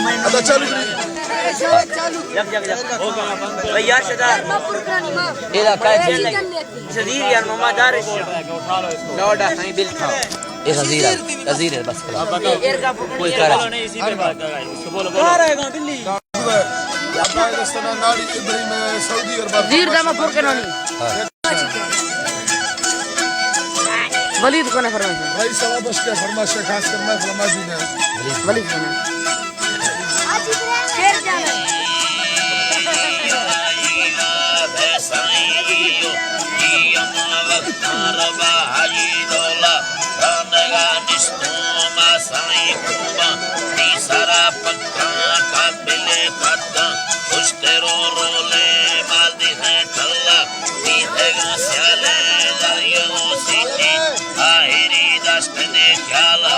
अच्छा चालू भैया शदार एला काय शदीर यार मम्मा दार नोड़ा नहीं बिल था ये अजीर है बस कोई कर नहीं इसी पे बात कर रहा है उसको बोलो कहां रहेगा बिल्ली अफगानिस्तान नाड़ी इब्राहिम सऊदी अरब जीर दामा फुरकानी वलीद को ना फरमाइश भाई सवाब उसके फरमाइश खास कर मैं फरमाइश ने वलीद को ना शेर जाना Allah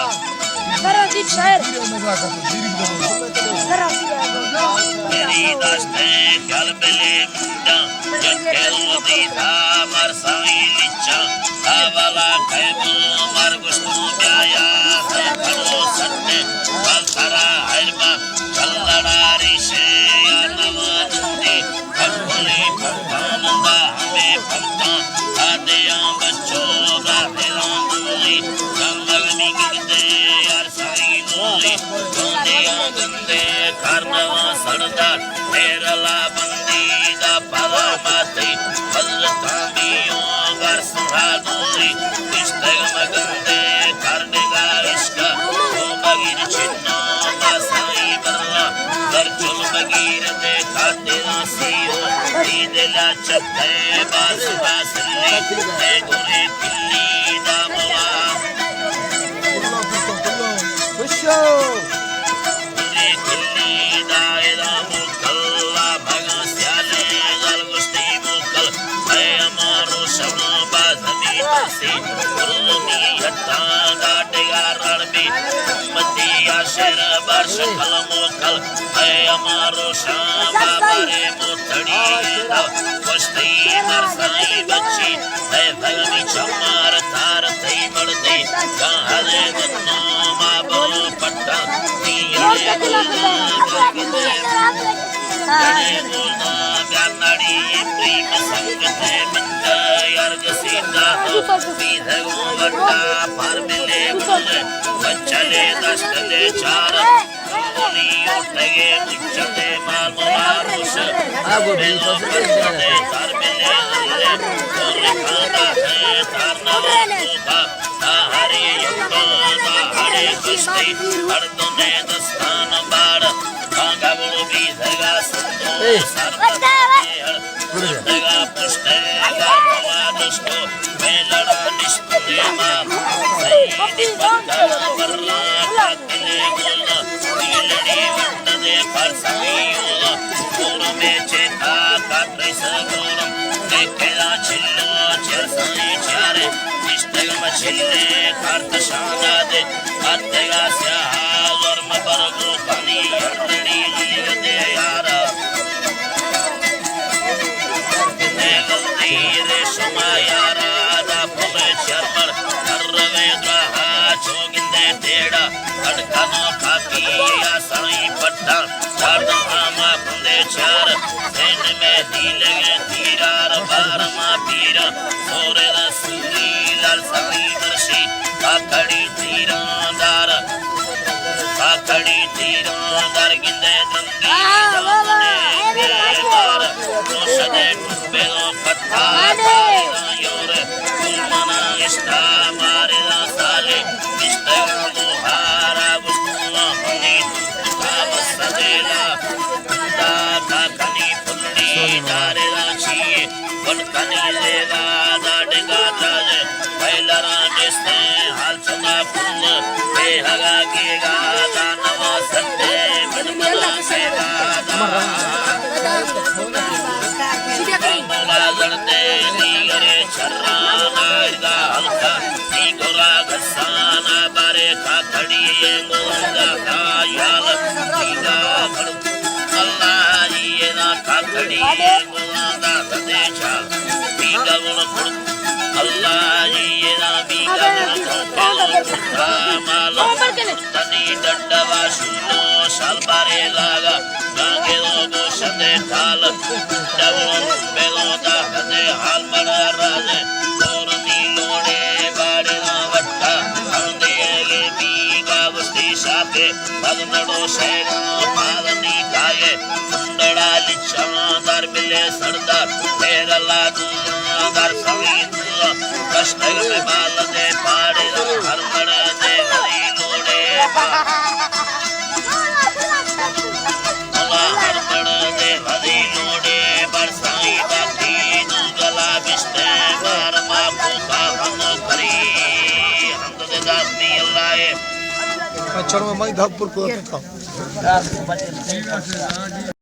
डंडवा शुलो सालबारे लागा गागे लोगो सदे ठाल डबो बेलोदा हदे हाल मड़ा राजे और नीलोड़े बाड़े ना वट्टा हंदे ले बीगा वस्ती साथे बदनड़ो सेनो पालनी खाए मुंडड़ा लिचांदर मिले सरदार तेरा लादू दर सवीन कष्टग में बाल दे पाड़े हर मड़ा दे हरी लोड़े अल्लाह हर मड़ा दे हरी लोड़े बरसाई बाती गला बिस्ते मार मापू का हम करी हम तो दे दासनी अल्लाह चलो मैं धापुर को